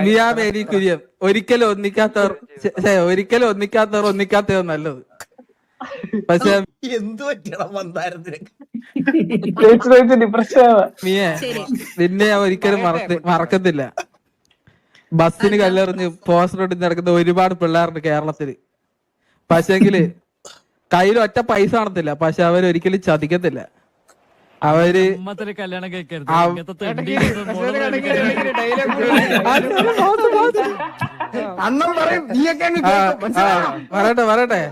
നിയാമേരി കുര്യൻ ഒരിക്കലും ഒന്നിക്കാത്തവർ ഒന്നിക്കാത്തവർ നല്ലത്. പക്ഷെ എന്ത് പറ്റണം വന്നായിരുന്നു നീയെ നിന്നെ ഞാൻ ഒരിക്കലും മറക്കത്തില്ല. ബസ്സിന് കല്ലെറിഞ്ഞ് പോസ്റ്റർ ഇട്ട് നടക്കുന്ന ഒരുപാട് പിള്ളേരുണ്ട് കേരളത്തില്. പക്ഷെങ്കില് കയ്യിൽ ഒറ്റ പൈസ കാണത്തില്ല. പക്ഷെ അവരൊരിക്കലും ചതിക്കത്തില്ല. അവര് പറയട്ടെ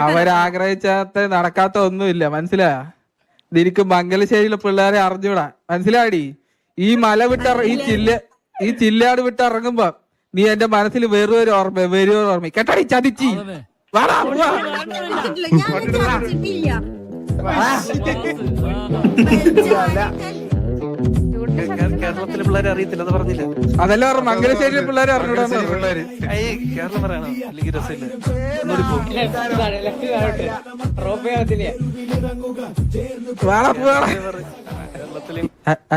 അവരാഗ്രഹിച്ചാത്ത നടക്കാത്ത ഒന്നുമില്ല. മനസ്സിലാ? നിനക്ക് മംഗലശ്ശേരിയിലെ പിള്ളേരെ അറിഞ്ഞൂടാ. മനസ്സിലാടി? ഈ മല ഈ ചില്ലാട് വിട്ട് ഇറങ്ങുമ്പോ നീ എന്റെ മനസ്സിൽ വേറൊരു ഓർമ്മ കേട്ടാടി ചതിച്ചി. കേരളത്തിലെ പിള്ളേരെ അറിയത്തില്ല അത് പറഞ്ഞില്ല. അതല്ല പറഞ്ഞ മംഗലശ്ശേരിയിലെ പിള്ളേരെ അറിഞ്ഞൂടാ. കേരളം പറയണോ അല്ലെങ്കിൽ രസമില്ല.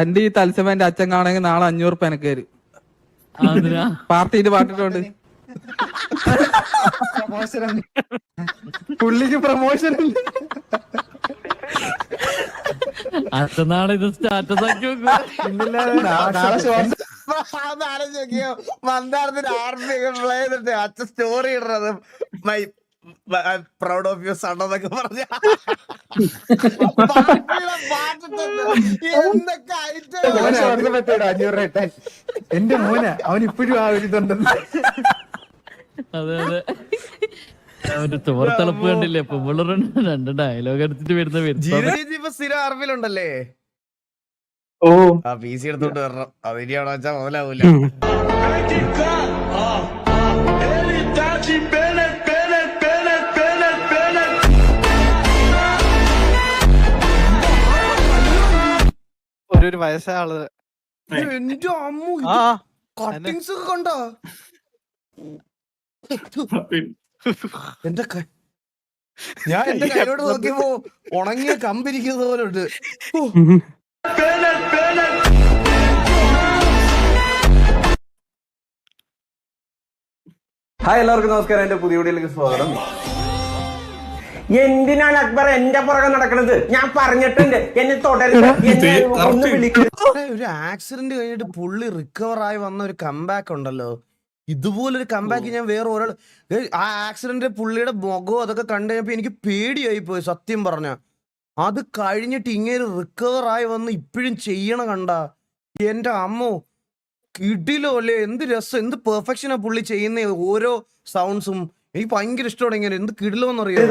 എന്റെ ഈ തത്സമന്റെ അച്ഛൻ കാണുമെങ്കിൽ നാളെ 500 രൂപ എനിക്ക് തരും. പാർട്ടിയിട്ട് പാട്ടിട്ടുണ്ട്. പുള്ളിക്ക് പ്രമോഷൻ അച്ഛനാണ് ഇത് സ്റ്റാറ്റസ് ആക്കി മന്ദാരത്തിന് ആർമി അച്ഛൻ സ്റ്റോറി ഇടുന്നത് my proud of U sun എന്നൊക്കെ പറഞ്ഞ എന്തൊക്കെ ഐറ്റം. എന്റെ മോനെ അവൻ ഇപ്പോഴും ആ ഒരു ഇതുണ്ടെന്ന്. അതെ അതെ അവന്റെ ചോർത്തളപ്പ് കണ്ടില്ലേ? പൊമ്പിളറുണ്ട് 2 ഡയലോഗ് എടുത്തിട്ട് വരുന്ന സ്ഥിരം ആർമിയിലുണ്ടല്ലേ? ഓ ആ പി സി എടുത്തോണ്ട് വരണം. അതിരിയാണോ വെച്ചാ മുതലാവൂല. ഒരു വയസ്സായ ആള് എന്റെ അമ്മു കട്ടിങ്സ് ഒക്കെ കണ്ടോ? എന്റെ ഞാൻ എന്റെ കൈയോട് നോക്കിയപ്പോ ഉണങ്ങിയ കമ്പിരിക്കുന്നത് പോലെ ഉണ്ട്. ഹായ്, എല്ലാവർക്കും നമസ്കാരം. എന്റെ പുതിയ വീഡിയോയിലേക്ക് സ്വാഗതം. എന്തിനാണ് അക്ബർ എന്റെ പുറകെ നടക്കുന്നത്? ഞാൻ പറഞ്ഞിട്ടുണ്ട് എന്നെ തുടരുത്. ഒരു ആക്സിഡന്റ് കഴിഞ്ഞിട്ട് പുള്ളി റിക്കവർ ആയി വന്ന ഒരു കംബാക്ക് ഉണ്ടല്ലോ. ഇതുപോലൊരു കംബാക്ക് ഞാൻ വേറെ ഒരാൾ ആ ആക്സിഡന്റ് പുള്ളിയുടെ മുഖവും അതൊക്കെ കണ്ടു കഴിഞ്ഞപ്പോ എനിക്ക് പേടിയായി പോയി സത്യം പറഞ്ഞ. അത് കഴിഞ്ഞിട്ട് ഇങ്ങനെ റിക്കവർ ആയി വന്ന് ഇപ്പോഴും ചെയ്യണ കണ്ട എന്റെ അമ്മോ കിടിലോ അല്ലേ. എന്ത് രസം, എന്ത് പെർഫെക്ഷനാ പുള്ളി ചെയ്യുന്ന ഓരോ സൗണ്ട്സും. എനിക്ക് ഭയങ്കര ഇഷ്ടമാണ്. ഇങ്ങനെ എന്ത് കിടിലോന്ന് അറിയാം.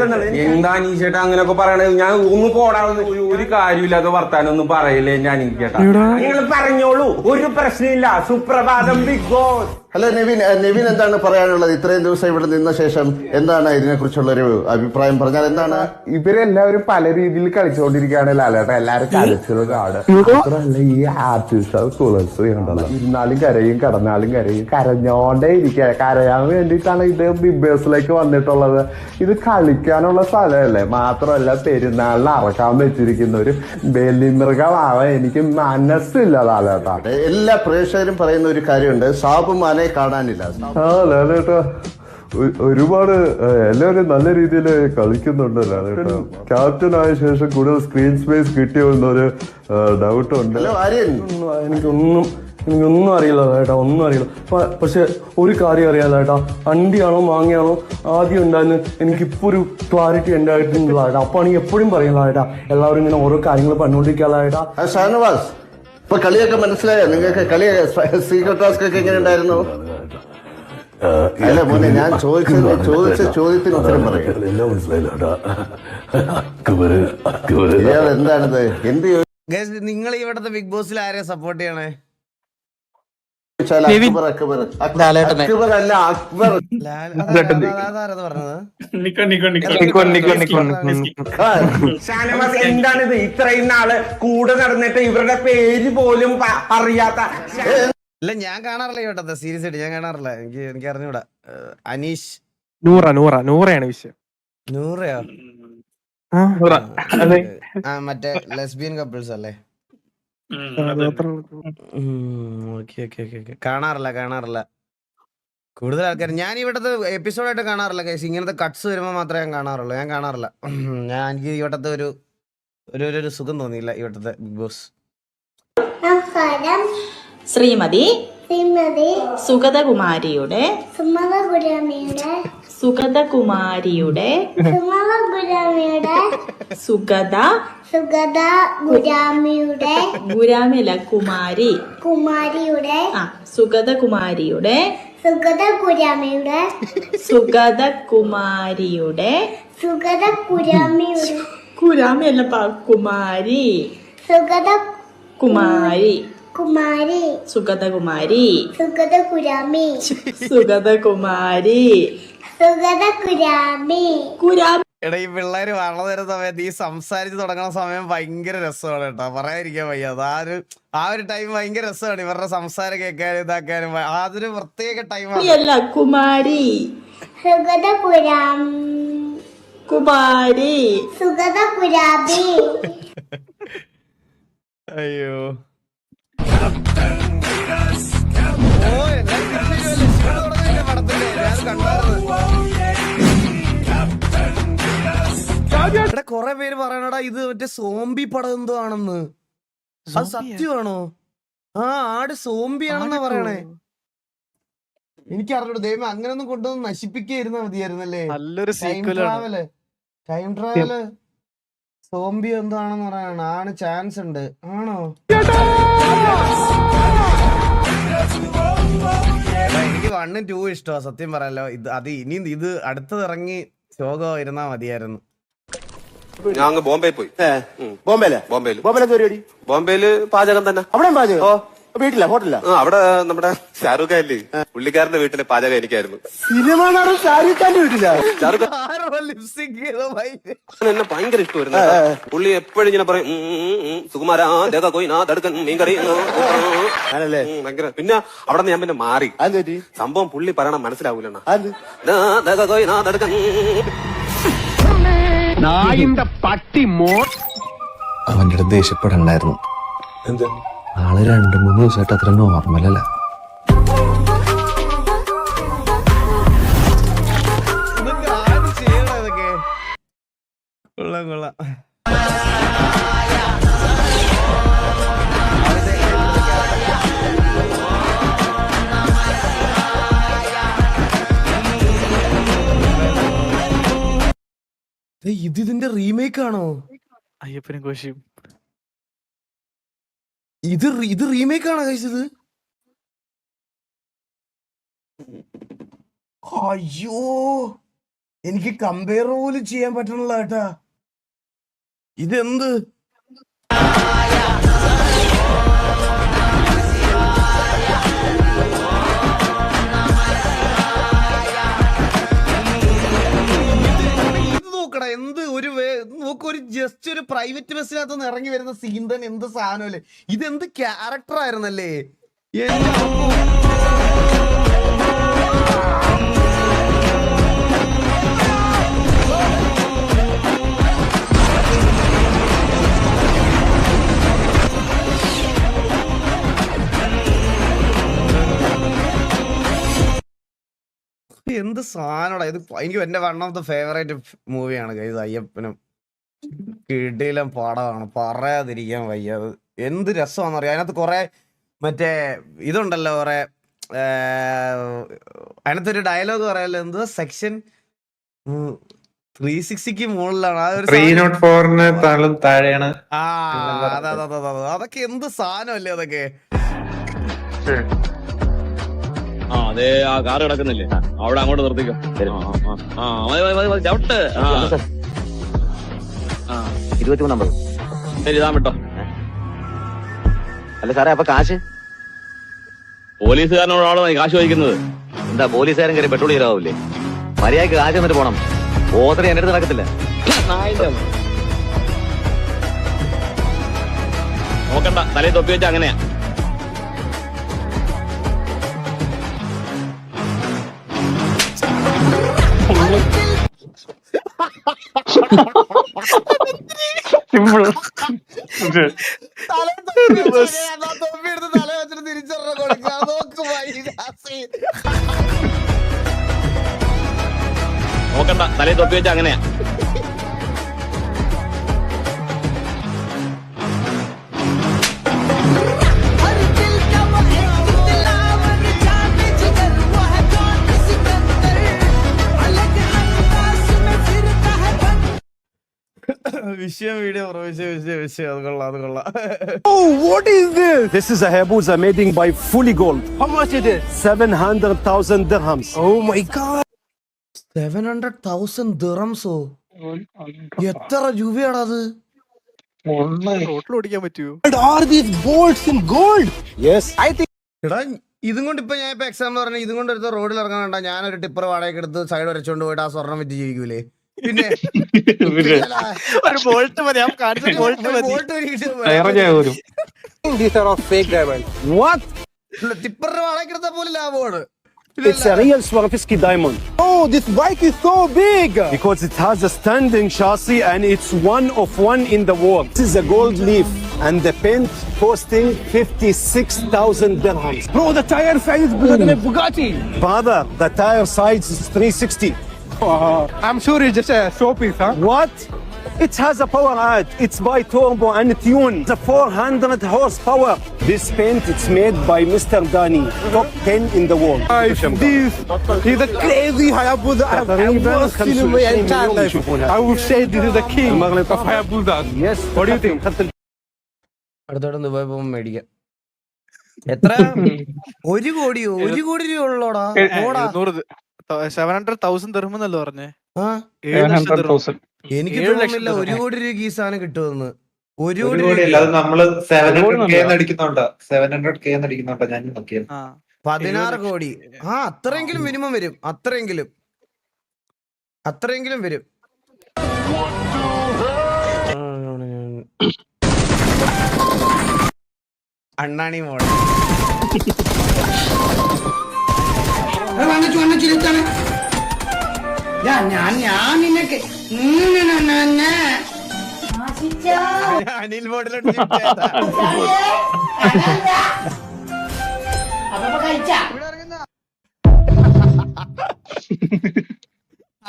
എന്താ നീ ചേട്ടാ അങ്ങനെയൊക്കെ പറയണത്? ഞാൻ ഒന്ന് പോടാവുന്ന ഒരു കാര്യമില്ലാതെ വർത്താനൊന്നും പറയില്ലേ ഞാൻ ചേട്ടാ. നിങ്ങൾ പറഞ്ഞോളൂ, ഒരു പ്രശ്നമില്ല. സുപ്രഭാതം ബിഗ് ബോസ്. ഹലോ നെവിൻ എന്താണ് പറയാനുള്ളത്? ഇത്രയും ദിവസം ഇവിടെ നിന്ന ശേഷം എന്താണ് ഇതിനെ കുറിച്ചുള്ള ഒരു അഭിപ്രായം പറഞ്ഞാൽ എന്താണ്? ഇവരെല്ലാവരും പല രീതിയിൽ കളിച്ചുകൊണ്ടിരിക്കുകയാണ് ലാലേട്ട. എല്ലാരും കളിച്ചത് മാത്രമല്ല ഈ ആർട്ടിഫിഷ്യൽ കുളസ് ഉണ്ടല്ലോ, ഇരുന്നാലും കരയും കിടന്നാലും കരയും, കരഞ്ഞോണ്ടേ ഇരിക്കുക. കരയാൻ വേണ്ടിയിട്ടാണ് ഇത് ബിഗ് ബോസിലേക്ക് വന്നിട്ടുള്ളത്. ഇത് കളിക്കാനുള്ള സ്ഥലമല്ലേ, മാത്രമല്ല പെരുന്നാളിന് അറക്കാൻ വെച്ചിരിക്കുന്ന ഒരു ബലിമൃഗമാവാൻ എനിക്ക് മനസ്സില്ല ലാലേട്ട. എല്ലാ പ്രേക്ഷകരും പറയുന്ന ഒരു കാര്യമുണ്ട്, സാബുമാനെ കാണാനില്ല. ആ ലാലേട്ട ഒരുപാട് എല്ലാവരും നല്ല രീതിയിൽ കളിക്കുന്നുണ്ട് ലാലേട്ട. ക്യാപ്റ്റൻ ആയ ശേഷം കൂടുതൽ സ്ക്രീൻ സ്പേസ് കിട്ടിയോ എന്നൊരു ഡൗട്ട് ഉണ്ട്. എനിക്കൊന്നും അറിയില്ല ചേട്ടാ, ഒന്നും അറിയില്ല. പക്ഷെ ഒരു കാര്യം അറിയാലോ ചേട്ടാ, അണ്ടിയാണോ മാങ്ങയാണോ ആദ്യം ഉണ്ടായിരുന്നു എനിക്കിപ്പോ ഒരു ക്ലാരിറ്റി ഉണ്ടായിട്ടില്ല ചേട്ടാ. അപ്പൊ ആണെങ്കിൽ എപ്പോഴും പറയില്ല ചേട്ടാ, എല്ലാവരും ഇങ്ങനെ ഓരോ കാര്യങ്ങൾ പറഞ്ഞുകൊണ്ടിരിക്കാതെ ചേട്ടാ. ഷാനവാസ്, ഇപ്പൊ കളിയൊക്കെ മനസ്സിലായോ നിങ്ങൾക്ക്? സീക്രട്ട് ടാസ്ക് ഒക്കെ എങ്ങനെ ഉണ്ടായിരുന്നു? അല്ല മോനെ, ഞാൻ ചോദിച്ച ചോദ്യത്തിന് ഉത്തരം പറയാം. എന്താണിത്? എന്ത് നിങ്ങൾ ഇവിടത്തെ ബിഗ് ബോസിൽ ആരെയും സപ്പോർട്ട് ചെയ്യണേ? അക്ബർ അല്ല, അക്ബർ. എന്താണിത്? ഇത്രയും നാള് കൂടെ നടന്നിട്ട് ഇവരുടെ പേര് പോലും അറിയാത്ത. അല്ല ഞാൻ കാണാറില്ല കേട്ടത്, സീരിയസ് ആയിട്ട് ഞാൻ കാണാറില്ല. എനിക്ക് അറിഞ്ഞൂടാ. അനീഷ് നൂറയാണ് വിഷയം. നൂറയോ? മറ്റേ ലെസ്ബിയൻ കപ്പിൾസ് അല്ലേ? കാണാറില്ല കൂടുതൽ ആൾക്കാർ. ഞാൻ ഇവിടത്തെ എപ്പിസോഡായിട്ട് കാണാറില്ല കേസ്. ഇങ്ങനത്തെ കട്ട്സ് വരുമ്പോൾ മാത്രമേ ഞാൻ കാണാറുള്ളൂ. ഞാൻ കാണാറില്ല. എനിക്ക് ഇവിടത്തെ ഒരു സുഖം തോന്നിയില്ല ഇവിടത്തെ ബിഗ് ബോസ്. ശ്രീമതി സുഗതകുമാരിയുടെ എടാ ഈ പിള്ളേര് വളർന്നു വരുന്ന സമയത്ത് ഈ സംസാരിച്ച് തുടങ്ങുന്ന സമയം ഭയങ്കര രസമാണ് കേട്ടോ, പറയാതിരിക്കാൻ വയ്യ. ആ ഒരു ടൈം ഭയങ്കര രസമാണ്. ഇവരുടെ സംസാരം കേൾക്കാനും ഇതാക്കാനും അതൊരു പ്രത്യേക ടൈമാണ്. അയ്യോ എടാ കൊറേ പേര് പറയണടാ ഇത് മറ്റേ സോംബി പടം എന്തോ ആണെന്ന്. അത് സത്യമാണോ? ആട് സോംബിയാണെന്നാ പറയണേ. എനിക്ക് അറിഞ്ഞൂട ദൈവം. അങ്ങനൊന്നും കൊണ്ടുവന്ന് നശിപ്പിക്കായിരുന്നാ മതിയായിരുന്നല്ലേ. ടൈം ട്രാവല് സോംബി എന്താണെന്ന് പറയണ ആണ്. ചാൻസ് ഉണ്ട്. ആണോ? എനിക്ക് 1 ഉം 2 ഇഷ്ടമാ സത്യം പറയാലോ. ഇനി ഇത് അടുത്തത് ഇറങ്ങി ശോകമായിരുന്നാ മതിയായിരുന്നു. ഞാൻ അങ്ങ് ബോംബെ പോയി. ബോംബെയില് പാചകം തന്നെ. അവിടെ പാചകം വീട്ടില ഹോട്ടലില്ല. അവിടെ നമ്മുടെ ഷാരൂഖ് ഖാനില്ലേ, പുള്ളിക്കാരന്റെ വീട്ടിലെ പാചകം എനിക്കായിരുന്നു. സിനിമ നടൻ ഷാരൂഖ് ഖാന്റെ വീട്ടില. എന്നെ ഭയങ്കര ഇഷ്ടമായിരുന്നു. പുള്ളി എപ്പോഴും ഇങ്ങനെ പറയും സുകുമാരാ ദടുക്കൻ മീൻകറി ഭയങ്കര. പിന്നെ അവിടെ ഞാൻ പിന്നെ മാറി. സംഭവം പുള്ളി പറയണം മനസ്സിലാവൂലെണ്ണ. അവന്റെ അടുത്ത് ദേഷ്യപ്പെടണ്ടായിരുന്നു. ആള് 2-3 ദിവസമായിട്ട് അത്ര നോർമലല്ല. കൊള്ളാം. ഇതിന്റെ റീമേക്ക് ആണോ? അയ്യപ്പനും കോശിയും. ഇത് റീമേക്ക് ആണോ കഴിച്ചത്? അയ്യോ എനിക്ക് കമ്പയർ പോലും ചെയ്യാൻ പറ്റണില്ല കേട്ടാ. ഇതെന്ത് നോക്കടാ. എന്ത് ഒരു ജസ്റ്റ് ഒരു പ്രൈവറ്റ് ബസ്സിനകത്ത് ഇറങ്ങി വരുന്ന സീൻ തന്നെ എന്ത് സാധനമല്ലേ. ഇതെന്ത് ക്യാരക്ടർ ആയിരുന്നല്ലേ. എന്ത് സാധനോടാ ഇത്. എനിക്ക് എന്റെ 1 ഓഫ് ദ ഫേവറേറ്റ് മൂവിയാണ് ഗൈസ് അയ്യപ്പനും. കിടിലം പടമാണ്, പറയാതിരിക്കാൻ വയ്യ. അത് എന്ത് രസമാണെന്നറിയാം. അതിനകത്ത് കുറെ മറ്റേ ഇതുണ്ടല്ലോ, കുറെ അതിനകത്തൊരു ഡയലോഗ് പറയാലോ. എന്തോ സെക്ഷൻ 360ക്ക് മുകളിലാണ്. അതൊക്കെ എന്ത് സാധനമല്ലേ അതൊക്കെ. അതെ ആ കാറ് കിടക്കുന്നില്ലേ അവിടെ അങ്ങോട്ട് നിർത്തിക്കോ. ചവിട്ട് 23 ശരി ഇതാ വിട്ടോ. അല്ല സാറേ അപ്പൊ കാശ് പോലീസുകാരനോടാണോ നീ കാശ് ചോദിക്കുന്നത്? എന്താ പോലീസുകാരൻ കയറി പെട്രോൾ ചെയ്താവൂലേ? മര്യാദക്ക് കാശ് എന്നിട്ട് പോണം. ഓത്ര എന്റെ അടുത്ത് നടക്കത്തില്ല. നോക്കണ്ട തലയിൽ തൊപ്പി വെച്ച അങ്ങനെയാ. സിമ്പിൾ. തൊപ്പി എടുത്ത് തല വെച്ചിട്ട് തിരിച്ചറിഞ്ഞ കൊടുക്കുക നോക്ക് നോക്കണ്ട തലയിൽ തൊപ്പി വെച്ച അങ്ങനെയാ. വിഷയം വീഡിയോ വിഷയം അത് കൊള്ളാം അത് കൊള്ളാം. What is this? This is a Hayabusa mating by Fully Gold. How much it is? 700,000 dirhams. Oh my god. 700,000 ദിറംസോ? എത്ര രൂപയാടാ അത്? റോട്ടിൽ ഓടിക്കാൻ പറ്റുമോ? What are these bolts in gold? Yes. I think എടാ ഇതും കൊണ്ട് ഇപ്പൊ ഞാൻ ഇപ്പൊ എക്സാം പറഞ്ഞ ഇതും കൊണ്ട് എടുത്ത് റോഡിൽ ഇറങ്ങാണ്ട ഞാനൊരു ടിപ്പർ വാടകയ്ക്ക് എടുത്ത് സൈഡ് വരച്ചോണ്ട് പോയിട്ട് ആ സ്വർണം വിറ്റ് ജീവിക്കൂലേ? പിന്നെ ഒരു ബോൾട്ട് മതി, ഞാൻ കാണിച്ച ബോൾട്ട് മതി. these are all fake diamonds. What? ടിപ്പറിന്റെ വാടകയ്ക്ക് എടുത്താൽ പോലും ലാഭമാണ്. It's a real Swarovski diamond. Oh, this bike is so big. Because it has a standing chassis and it's one of one in the world. This is a gold leaf and the paint costing 56,000 dirhams. Bro, the tire size is bigger than a Bugatti. Father, the tire size is 360. I'm sure it's just a showpiece, huh? What? It has a power add. It's by turbo and tune. It's a 400 horsepower. This paint it's made by Mr. Dani, top 10 in the world. This is a crazy Hayabusa I have ever seen in my entire life. I would say this is the king of Hayabusa. Yes. What do you think? അടുത്തോടെ Dubai പോകുമ്പോൾ മേടിക്കാം. എത്ര? 1 കോടിയോ? 1 കോടി രൂപ ഉള്ളോടാ? 700,000 ദിർഹമെന്നല്ലേ പറഞ്ഞേ? ആ 700,000. എനിക്ക് ഏഴ് ലക്ഷം തോന്നുന്നില്ല 1 കോടി രൂപ ഈ സാധനം കിട്ടുമെന്ന്. 1 കോടി അത് നമ്മള് 700K അടിക്കുന്നുണ്ടോ? 700K അടിക്കുന്നുണ്ടോ? ഞാൻ നോക്കിയത് 16 കോടി. ആ അത്രയെങ്കിലും മിനിമം വരും. അത്രയെങ്കിലും വരും. അണ്ണാണി model Anil model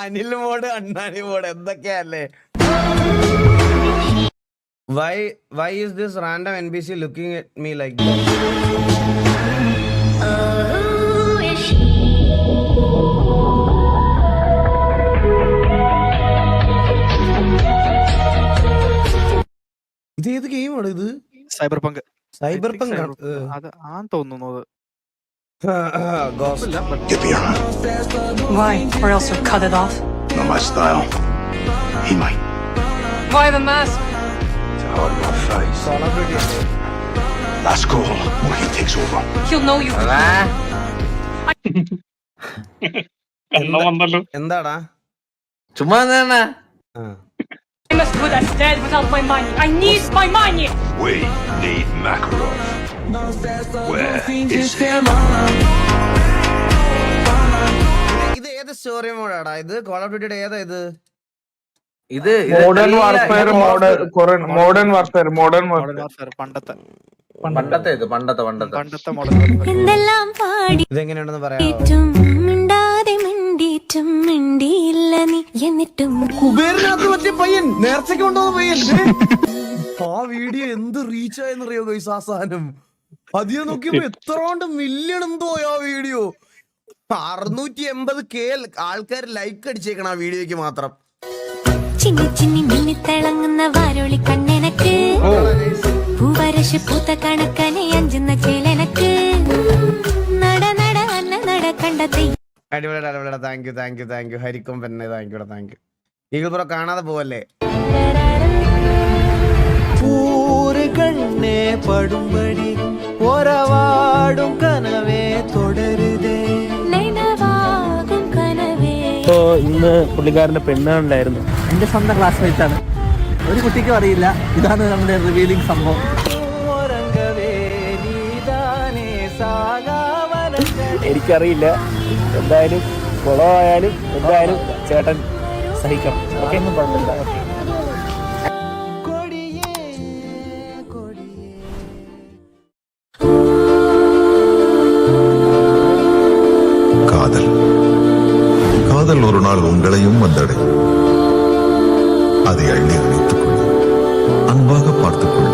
Anil mode അണ്ണാണി മോഡ് എന്തൊക്കെയല്ലേ? Why is this random NPC looking at me like that? ഇത് ഏത് ഗെയിമാണ് ഇത്? സൈബർ പങ്ക്. അത് ആന്ന് തോന്നുന്നു അത്. Why? Or else you'll cut it off. Not my style. He might. Why the mask? Out of my face. That's cool. When he takes over. He'll know you. എന്താടാ? ചുമ്മാ I'm as good as dead without my money. I need my money. We need Makarov. Where is he? ഇത് ഏത് story മോഡാടാ? ഇത് call of ഡ്യൂട്ടിയുടെ ഏതാ ഇത്? ഇത് Modern warfare, modern warfare. പണ്ടത്തെ model. ഇതെങ്ങനെയുണ്ടെന്ന് പറയാമോ? കുബേരനകത്ത് പറ്റിയ പയ്യൻ, നേർച്ചയ്ക്ക് കൊണ്ടുവന്ന പയ്യൻ. ആ വീഡിയോ എന്ത് റീച്ച് ആയെന്നറിയോ ഗൈസ്? ആ സാധനം അധികം നോക്കിയപ്പോ എത്രാണ്ട് മില്യൺ എന്തോ ആ വീഡിയോ. 680K ആൾക്കാർ ലൈക്ക് അടിച്ചേക്കണം ആ വീഡിയോക്ക് മാത്രം. ചിന്നി ചിന്നി മിന്നി തിളങ്ങുന്ന വാരോളി കണ്ണെനക്ക് പൂവരശ് പൂത്ത കണക്കനെ അഞ്ചുന്ന ചേലനക്ക് നട നട അന്ന നട കണ്ടത്തെ. അടിപൊളിയുടെ താങ്ക് യു ഹരിക്കൊമ്പന്നെ താങ്ക് യു. ഈഗിൾ ബ്രോ കാണാതെ പോവല്ലേ? കണ്ണേ പടുമ്പടി ഒരവാടും കനവേ തുടരുതേ. ഇപ്പോ ഇന്ന് പുള്ളിക്കാരന്റെ പെണ്ണുണ്ടായിരുന്നു. എന്റെ സ്വന്തം ക്ലാസ്മേറ്റ് ആണ്. ഒരു കുട്ടിക്കും അറിയില്ല ഇതാണ് നമ്മുടെ റിവീലിംഗ് സംഭവം. എനിക്കറിയില്ല. എന്തായാലും കുളമായാലും എന്തായാലും ചേട്ടൻ സഹിക്കണം. ഓക്കെ, ഒന്നും കുഴപ്പമില്ല. காதல் ஒரு நாள் உங்களையும் வந்தடையும். அதை அள்ளி அணைத்துக் கொள்ளும், அன்பாக பார்த்துக் கொள்ளும்.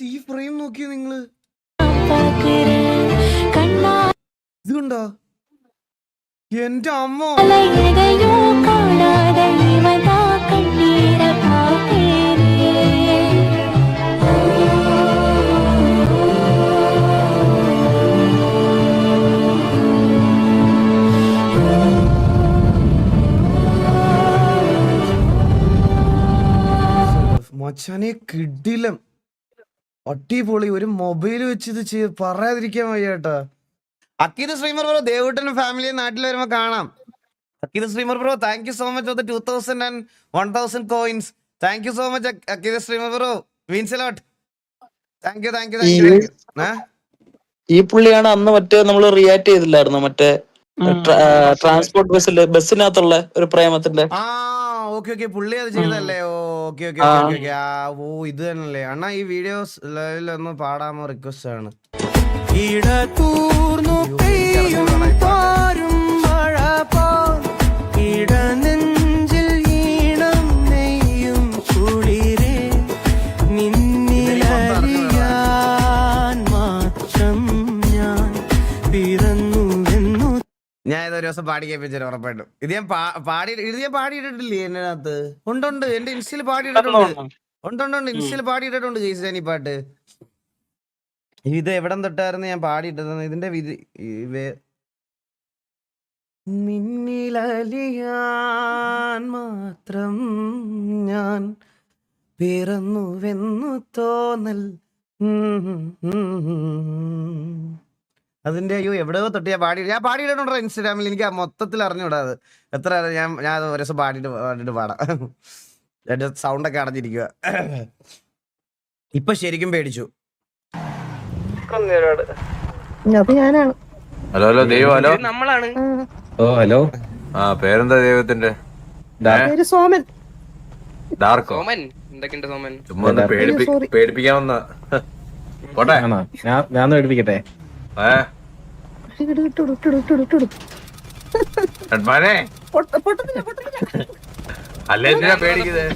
ഈ ഫ്രെയിം നോക്കിയോ നിങ്ങള്? ഇതുണ്ടോ? എന്റെ അമ്മ, മച്ചാനെ കിടിലം, അടിപൊളി. ഒരു മൊബൈൽ വെച്ച് ഇത് പറയാതിരിക്കാൻ വയ്യ കേട്ടാ. അക്കീത് സ്ട്രീമർ ബ്രോ, ദേവൂട്ടനും ഫാമിലിയും നാട്ടിൽ വരുമ്പോ കാണാം. അക്കീത് streamer bro, thank you so much for the 2000 and 1000 coins. Thank you so much അക്കീത് streamer bro, means a lot. Thank you. ഈ പുള്ളിയാണ് അന്ന് മറ്റേ നമ്മള് റിയാക്ട് ചെയ്തില്ലായിരുന്നു, മറ്റേ ട്രാൻസ്പോർട്ട് ബസ്സിനകത്തുള്ള ഒരു പ്രേമത്തിന്റെ. ആ ഓക്കെ ഓക്കെ, പുള്ളി അത് ചെയ്തല്ലേ? Okay okay okay. ഓ ഇത് തന്നെയല്ലേ അണ്ണാ. ഈ വീഡിയോസ് ലൈവിലൊന്ന് പാടാമോ? റിക്വസ്റ്റ് ആണ്. ഞാൻ ഇതൊരു ദിവസം പാടി കേൾപ്പിച്ചു ഉറപ്പായിട്ടും. ഇത് ഞാൻ പാടിയിട്ടില്ലേ എന്റെ അകത്ത്? ഉണ്ട്, എന്റെ ഇൻസ്റ്റയിൽ പാടിയിട്ടുണ്ട്. ഇൻസ്റ്റയിൽ പാടിയിട്ടുണ്ട് കേസ് ഞാൻ ഈ പാട്ട്. ഇത് എവിടം തൊട്ടായിരുന്നു ഞാൻ പാടിയിട്ടത്? ഇതിന്റെ മിന്നിലലിയാൻ മാത്രം ഞാൻ പിറന്നുവെന്നു തോന്നൽ. അതിന്റെ അയ്യോ എവിടെയോ തൊട്ട് ഞാൻ പാടിയിട്ടുണ്ടോ ഇൻസ്റ്റാഗ്രാമിൽ? എനിക്ക് മൊത്തത്തിൽ അറിഞ്ഞൂടാ അത് എത്ര. ഞാൻ ഒരു ദിവസം പാടിയിട്ട് പാടാം. എന്റെ സൗണ്ടൊക്കെ അടഞ്ഞിരിക്കുക. ഇപ്പൊ ശരിക്കും പേടിച്ചു. ഞാനാണ്. ഹലോ ഹലോ ദൈവം, ഹലോ നമ്മളാണ്. ഓ ഹലോ. ആ പേരെന്താ ദൈവത്തിന്റെ? സോമൻ. ഡാർക്കോ? സോമൻ എന്തൊക്കെയുണ്ട് സോമൻ? ചുമ്മാ പേടിപ്പിക്കാവുന്ന പോട്ടെ. ഞാൻ പേടിപ്പിക്കട്ടെ? അല്ല എന്തിനാ പേടിക്കുന്നത്?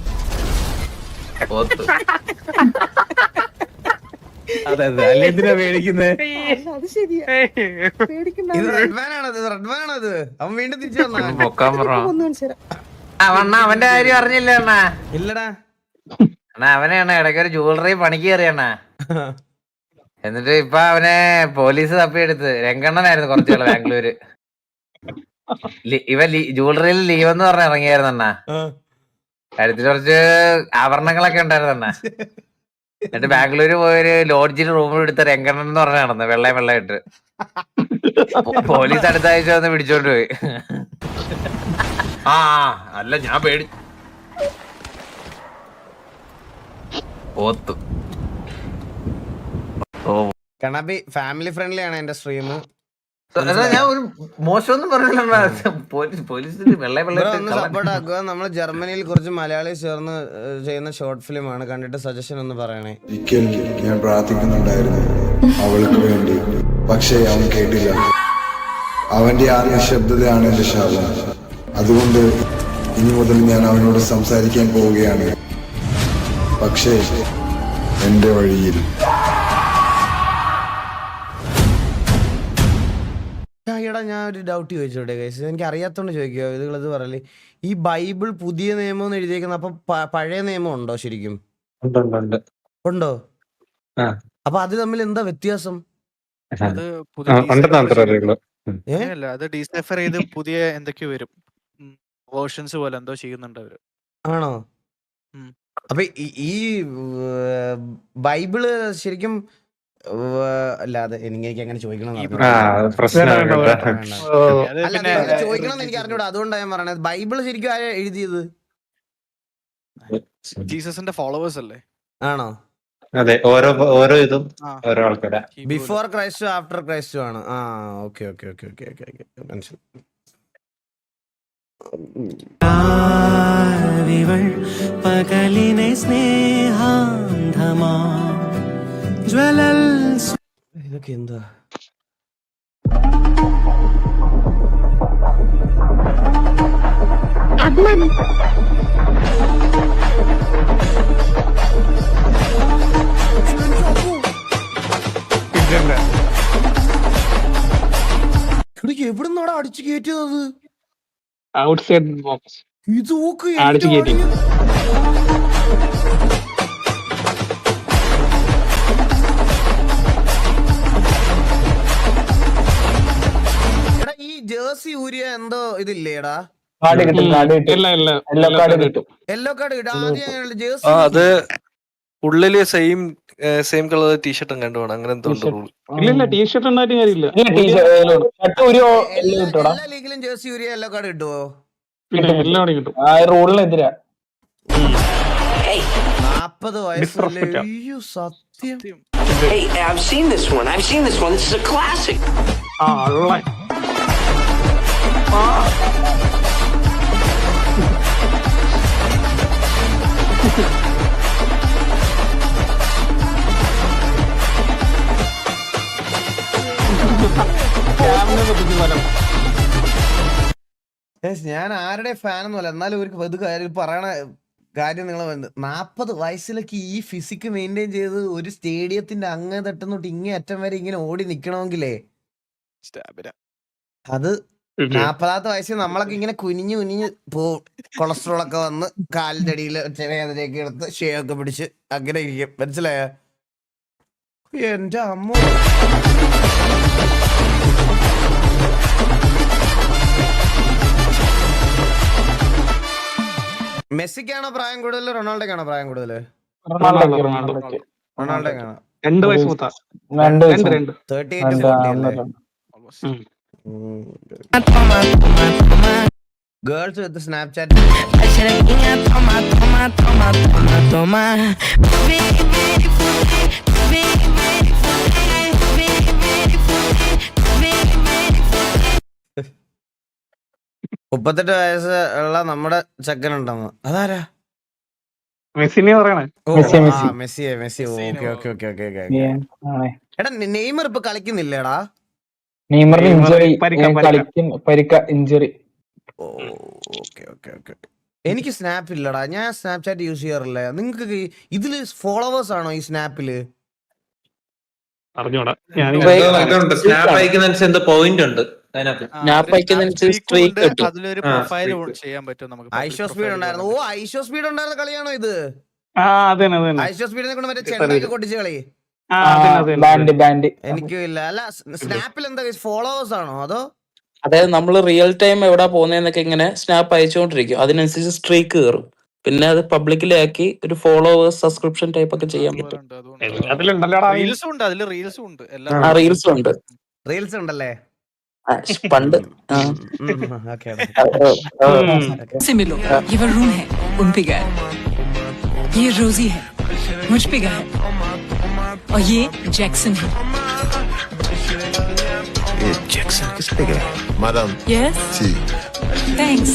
അതെ അതെ, അല്ല എന്തിനാ പേടിക്കുന്നത്? ഇത് റെഡ്മാനാണത്. അവൻ വീണ്ടും തിരിച്ചു അവന്റെ കാര്യം അറിഞ്ഞില്ല അണ്ണാ? ഇല്ലടാ അണ്ണാ അവനെയാണ് ഇടയ്ക്ക് ഒരു ജ്വല്ലറി പണിക്ക് കയറിയണ്ണാ. എന്നിട്ട് ഇപ്പൊ അവനെ പോലീസ് തപ്പിയെടുത്ത്. രംഗണ്ണനായിരുന്നു കുറച്ചുകൾ ബാംഗ്ലൂര്. ഇവ ജ്വല്ലറിയിൽ ലീവ് എന്ന് പറഞ്ഞ ഇറങ്ങിയായിരുന്നു അണ്ണാ. കരുത്തിൽ കുറച്ച് ആഭരണങ്ങളൊക്കെ ഉണ്ടായിരുന്നു അണ്ണാ. എന്നിട്ട് ബാംഗ്ലൂര് പോയൊരു ലോഡ്ജിൽ റൂം എടുത്ത രംഗണ്ണൻ എന്ന് പറഞ്ഞ നടന്നു, വെള്ളയിട്ട്. പോലീസ് അടുത്ത ആഴ്ച വന്ന് പിടിച്ചോണ്ട് പോയി. ആ അല്ല ഞാൻ പേടി ഓത്തു. കണാബി ഫാമിലി ഫ്രണ്ട്ലി ആണ് എന്റെ സ്ട്രീം. ഞാൻ ഒരു മോശമൊന്നും പറഞ്ഞില്ല. പോലീസിന് സപ്പോർട്ട് ആക്കുക. നമ്മൾ ജർമ്മനിയിൽ കുറച്ച് മലയാളി ചേർന്ന് ചെയ്യുന്ന ഷോർട്ട് ഫിലിം ആണ്. കണ്ടിട്ട് സജഷൻ ഒന്ന് പറയണേ. ഞാൻ പ്രാർത്ഥിക്കുന്നുണ്ടായിരുന്നു അവൾക്ക് വേണ്ടി, പക്ഷേ അവൻ കേട്ടില്ല. അവന്റെ ആ നിശബ്ദതയാണ് എന്റെ ശാപം. അതുകൊണ്ട് ഇനി മുതൽ ഞാൻ അവനോട് സംസാരിക്കാൻ പോവുകയാണ്, പക്ഷേ എന്റെ വഴിയിൽ. എടാ ഞാൻ ഒരു ഡൗട്ട് ചോദിച്ചോട്ടെ ഗൈസ്, എനിക്ക് അറിയാത്തോണ്ട് ചോദിക്കുക. ഇത് പറയല് ഈ ബൈബിൾ പുതിയ നിയമം എന്ന് എഴുതിയേക്കുന്നത്, അപ്പൊ പഴയ നിയമം ഉണ്ടോ ശരിക്കും? ഉണ്ടോ? അപ്പൊ അത് തമ്മിൽ എന്താ വ്യത്യാസം? അത് ഡീസൈഫർ ചെയ്ത് പുതിയ എന്തൊക്കെയോ വരും, വേർഷൻസ് പോലെ എന്തോ ചെയ്യുന്നുണ്ട് അവര്. ആണോ? അപ്പൊ ഈ ബൈബിള് ശരിക്കും അല്ലാതെ എനിക്ക് അങ്ങനെ ചോദിക്കണം ചോദിക്കണം എനിക്ക് അറിഞ്ഞൂടാ, അതുകൊണ്ടാണ് ഞാൻ പറയണത്. ബൈബിള് ശരിക്കും ആരാ എഴുതിയത്? ജീസസിന്റെ ഫോളോവേഴ്സ് അല്ലേ? ആണോ? അതെ, ഓരോ ഇതും ഓരോ ആൾക്കാരാ. ബിഫോർ ക്രൈസ്റ്റും ആഫ്റ്റർ ക്രൈസ്റ്റും ആണ്. ആ okay okay okay okay okay okay മനസ്സിലായി. പകലിനെ സ്നേഹാന്ധമാ ഇതൊക്കെ എന്താ? എവിടുന്നാടാ അടിച്ചു കയറ്റിയത്? ഔട്ട്സൈഡ് ബോക്സ് ഇത് നോക്ക്, അടിച്ചു കയറ്റി. എടാ ഈ ജേഴ്സി ഊരിയ എന്തോ ഇതില്ലേടാ? യെല്ലോ കാർഡ് കിട്ടും. യെല്ലോ കാർഡ് കിട്ടും. ആദ്യം ജേഴ്സി അത് ഉള്ളില് സെയിം കളർ ടീഷർട്ടും കണ്ടുപോകണം, അങ്ങനെ എന്തോ റൂൾ. ഇല്ല ടീഷർട്ട് ഉണ്ടായിട്ട് കാര്യമില്ല. എല്ലാ ലീഗിലും ജേഴ്സി ഊരിയ യെല്ലോ കാർഡ് കിട്ടുവോ? എല്ലാവരും കിട്ടും. റൂളിനെതിരാ. 40 വയസ്സല്ലേ? അയ്യോ സത്യം. Hey, I've seen this one. This is a classic. ഞാൻ ആരുടെ ഫാനൊന്നുമല്ല, എന്നാലും ഒരു ഇത് പറയണ കാര്യം നിങ്ങൾ 40 വയസ്സിലൊക്കെ ഈ ഫിസിക് മെയിൻറ്റെയിൻ ചെയ്ത് ഒരു സ്റ്റേഡിയത്തിന്റെ അങ്ങേ തട്ടുന്നോട്ട് ഇങ്ങേ അറ്റം വരെ ഇങ്ങനെ ഓടി നിക്കണമെങ്കിലേ അത് 40ാമത്തെ വയസ്സിൽ നമ്മളൊക്കെ ഇങ്ങനെ കുനിഞ്ഞ് പോവും. കൊളസ്ട്രോൾ ഒക്കെ വന്ന് കാലിന്റെ അടിയിൽ വേദനയൊക്കെ എടുത്ത് ഷേയൊക്കെ പിടിച്ച് അങ്ങനെ ഇരിക്കും. മനസ്സിലായോ? എന്റെ അമ്മ. മെസ്സിക്കാണോ പ്രായം കൂടുതൽ, റൊണാൾഡോക്കാണോ പ്രായം കൂടുതൽ? റൊണാൾഡോക്കാണോ? 2 വയസ്സ് മൂത്ത. 38-40 ഗേൾസ് വിത്ത് സ്നാപ്ചാറ്റ്. മുപ്പത്തെട്ട് വയസ്സ് ഉള്ള നമ്മുടെ ചെക്കനുണ്ടെന്ന്. അതാരാ? മെസ്സിനെ പറയണേ. Messi. Okay okay okay okay okay. എടാ നെയ്മർ ഇപ്പൊ കളിക്കുന്നില്ലേടാ? ഇഞ്ചറി. Okay okay okay. എനിക്ക് സ്നാപ്പ് ഇല്ലടാ, ഞാൻ സ്നാപ്ചാറ്റ് യൂസ് ചെയ്യാറില്ല. നിങ്ങൾക്ക് ഇതില് ഫോളോവേഴ്സ് ആണോ ഈ സ്നാപ്പില്? അറിഞ്ഞോടാ. സ്നാപ്പ് അയക്കുന്നതിനനുസരിച്ച് പോയിന്റ് ഉണ്ട്. അതിലൊരു പ്രൊഫൈൽ ചെയ്യാൻ പറ്റും നമുക്ക്. ഐഷോ സ്പീഡ് ഉണ്ടായിരുന്നു. ഓ ഐഷോ സ്പീഡ് ഉണ്ടായിരുന്ന കളിയാണോ ഇത്? ഐഷോ സ്പീഡിനെ കൊണ്ട് മറ്റേ ചെണ്ടൊക്കെ കൊട്ടിച്ച് കളി. എനിക്കും ഇല്ല. അല്ല സ്നാപ്പിൽ എന്താ ഫോളോവേഴ്സ് ആണോ അതോ? അതായത് നമ്മൾ റിയൽ ടൈം എവിടെ പോകുന്നതെന്നൊക്കെ ഇങ്ങനെ സ്നാപ്പ് അയച്ചുകൊണ്ടിരിക്കും, അതിനനുസരിച്ച് സ്ട്രീക്ക് കയറും. പിന്നെ അത് പബ്ലിക്കിലാക്കി ഒരു ഫോളോവേഴ്സ് സബ്സ്ക്രിപ്ഷൻ ടൈപ്പ് ഒക്കെ ചെയ്യാൻ പറ്റും. റീൽസും ഉണ്ട്. റീൽസ് ഉണ്ടല്ലേ പണ്ട്. से मिलो, ये वरुण है, उन पे गया है। ये रोजी है, मुझ पे गया है। और ये जैक्सन है। ये जैक्सन किस पे गया? मैडम। यस जी थैंक्स।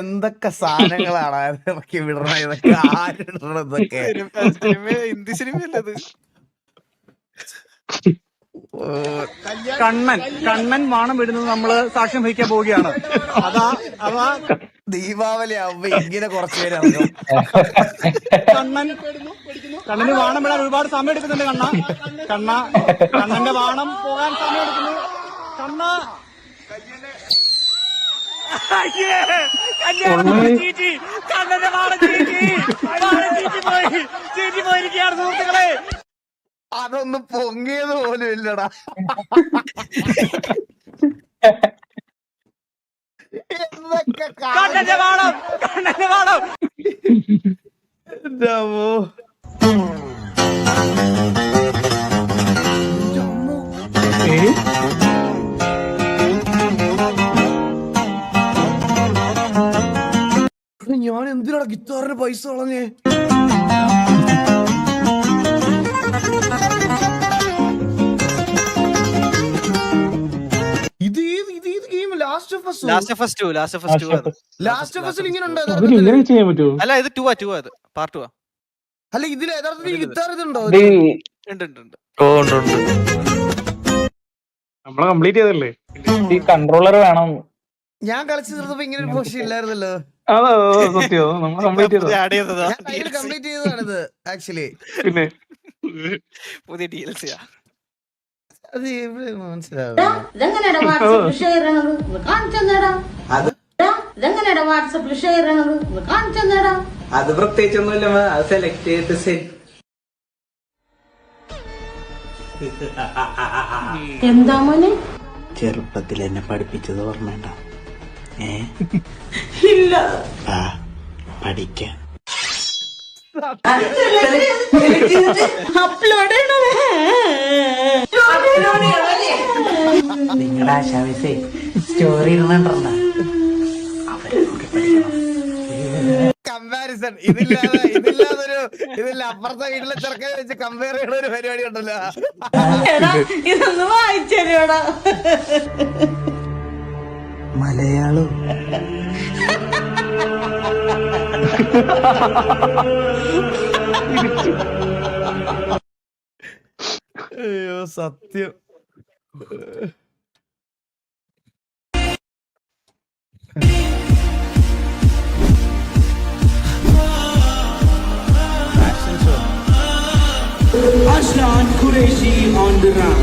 എന്തൊക്കെ സാധനങ്ങളാണ് ഇറക്കി വിടണ, ഇതൊക്കെ ആരിടണതൊക്കെ. ഹിന്ദി സിനിമയല്ലത്. കണ്ണൻ വാണം വിടുന്നത് നമ്മള് സാക്ഷ്യം വഹിക്കാൻ പോവുകയാണ്. അതാ ദീപാവലി ആവുമ്പോ ഇങ്ങനെ കുറച്ചു പേര് ഇറങ്ങും. കണ്ണന് വാണം വിടാൻ ഒരുപാട് സമയം എടുക്കുന്നുണ്ട്. കണ്ണന്റെ വാണം പോകാൻ സമയം എടുക്കുന്നു. അതൊന്നും പൊങ്ങിയത് പോലും ഇല്ലടാ. ഞാൻ എന്തിനാണ് ഗിത്താറിന് പൈസ കളഞ്ഞേ? ലാസ്റ്റ് ഓഫ് അസിൽ ഇങ്ങനെ ഉണ്ട്. അല്ല ഇത് 2 അത് പാർട്ട് 2. അല്ല ഇതിൽ യഥാർത്ഥത്തിൽ ഗിത്താർ ഇതുണ്ടോ? നമ്മള് കംപ്ലീറ്റ് ചെയ്തല്ലേ? ഈ കൺട്രോളർ വേണം. ഞാൻ കളിച്ചു തീർന്നപ്പോ ഇങ്ങനെ ഒരു പോഷൻ ഇല്ലായിരുന്നല്ലോ. കംപ്ലീറ്റ് കംപ്ലീറ്റ് ചെയ്തതാണിത് ആക്ച്വലി. പിന്നെ പുതിയ DLC അത് മനസ്സിലാവും. അത് പ്രത്യേകിച്ചൊന്നുമില്ല, അത് സെലക്ട് ചെയ്തിട്ട് സെറ്റ്. എന്താ മോനെ? ചെറുപ്പത്തിൽ എന്നെ പഠിപ്പിച്ചത് ഓർമ്മണ്ട? ഇല്ല. പഠിക്കാൻ നിങ്ങളുടെ ആശാവിസേ സ്റ്റോറി ഇടണ്ട. കമ്പാരിസൺ ഇതില്ല അപ്പുറത്തെ വീട്ടിലെ ചെറുക്കനെ വെച്ച് കമ്പയർ ചെയ്യണ ഒരു പരിപാടി ഉണ്ടല്ലോ. ഇതൊന്ന് വായിച്ചോടാ. മലയാളം അയ്യോ സത്യം. Aslan Qureshi on the run.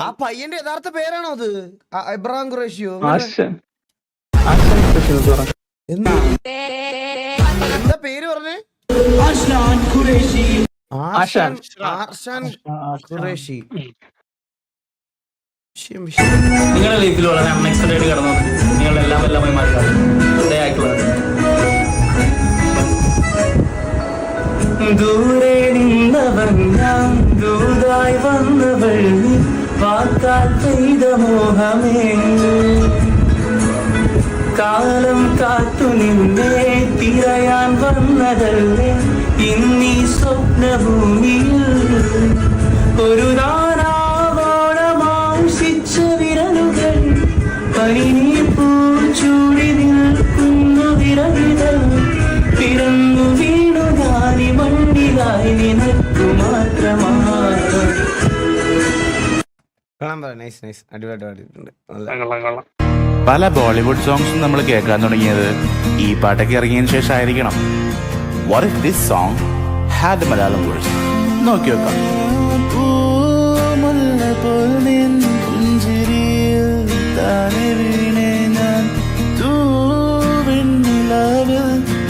ആ പയ്യന്റെ യഥാർത്ഥ പേരാണോ അത്? എബ്രഹാം ഖുറേഷിയോ? എന്താ പേര് പറഞ്ഞേ? Aslan Qureshi. ആർഷാൻ ഖുറേഷി. നിങ്ങളുടെ ലൈഫിൽ വളരെ അൺഎക്സ്പെക്ടഡ് കടന്നു നിങ്ങളെല്ലാം എല്ലാമായി മാറ്റാം. ദൂരെ നിന്നവൻ ഞാൻ ദൂതായി വന്നവൾ വാക്കാൽ പെയ്ത മോഹമേ കാലം കാത്തു നിന്നെ തിരയാൻ വന്നതല്ലേ ഇന്നീ സ്വപ്നഭൂമിയിൽ ഒരു നാനാവോളമാംസിച്ച വിരലുകൾ പനിനീർ പൂച്ചൂടി നിൽക്കുന്നു വിരലുകൾ പിറന്നു വീണു ഞാനി മണ്ണിലായി നിനക്കു മാത്രമാണ്. പല ബോളിവുഡ് സോങ്സും നമ്മൾ കേൾക്കാൻ തുടങ്ങിയത് ഈ പാട്ടൊക്കെ ഇറങ്ങിയതിനു ശേഷം ആയിരിക്കണം. What if this song had a Malayalam verse? നോക്കി വെക്കാം.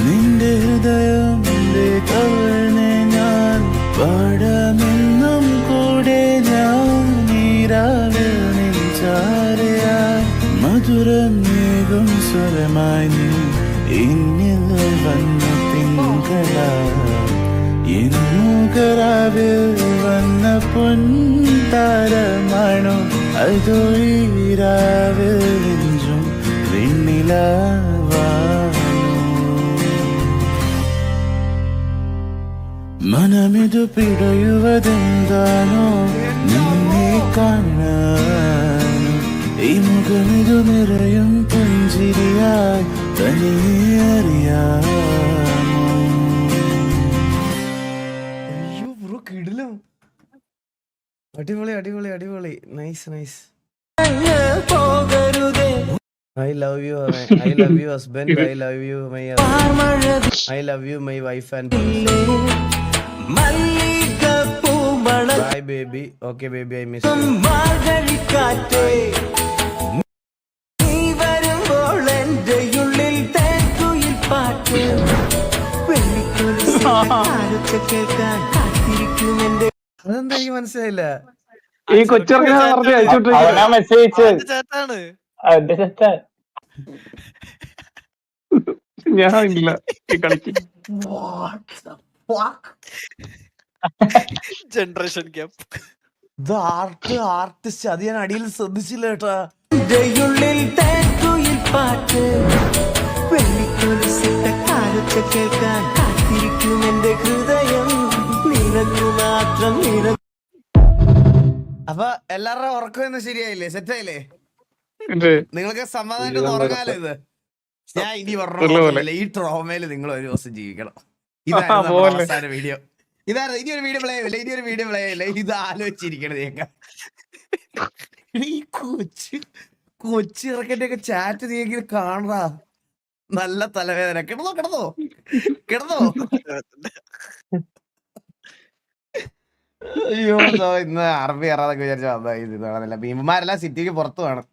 നിന്റെ ഹൃദയം ഞാൻ പാടമെന്നും കൂടെ ഞാൻ നീരാവിൽ നിൻചാരയായി മധുരമേകും സ്വരമായി നീ എന്നിൽ വന്ന തിങ്കള എന്നുകരാവിൽ വന്ന പൊൻതാരമാണോ അതോ ഈരാവിൽ നെഞ്ചും വെണ്ണിലാവാണോ മനമിതു പിടയുവതെന്താണോ നിന്നെ കാണാനോ ഈ മുഖമിതു നിറയും പുഞ്ചിരിയായി തനിയെ അറിയാമോ. അയ്യോ ബ്രോ കിടിലം. അടിപൊളി അടിപൊളി അടിപൊളി. Nice nice. I love you husband. I love you my husband. I love you my wife and bye baby. Okay baby, I miss അതെന്താ എനിക്ക് മനസ്സിലായില്ല. ഈ കൊച്ചിറങ്ങാൻ പറഞ്ഞ് അയച്ചോണ്ടിരിക്കുക മെസ്സേജ് ചാറ്റാണ്. ഞാൻ ഇല്ല ഈ കളിക്ക്. Generation gap. ഇത് ആർട്ടിസ്റ്റ് അത് ഞാൻ അടിയിൽ ശ്രദ്ധിച്ചില്ല കേട്ടാ. അപ്പൊ എല്ലാവരുടെ ഉറക്കം ഇന്ന് ശരിയായില്ലേ? സെറ്റായില്ലേ? നിങ്ങൾക്ക് സമാധാനം ഉറങ്ങാലോ. ഇത് ഞാൻ ഇനി പറഞ്ഞ ഈ ട്രോമയില് നിങ്ങൾ ഒരു ദിവസം ജീവിക്കണം. ഇതായിരുന്നു അവസാന വീഡിയോ. ഇതായിരുന്നു. ഇനി ഒരു വീഡിയോ പ്ലേ ആവില്ല, ഇനി ഒരു വീഡിയോ പ്ലേ ആവില്ല. ഇത് ആലോചിച്ചിരിക്കണത് കേൾക്കാം. ഈ കൊച്ചി ഇറക്കന്റെ ഒക്കെ ചാറ്റ് നീ കാണാ. നല്ല തലവേദന. കിടന്നോ അയ്യോ, ഇന്ന് അറബി കയറാന്നൊക്കെ വിചാരിച്ചു വന്നതാ. ഭീമന്മാരെല്ലാം സിറ്റിക്ക് പുറത്തു വേണം.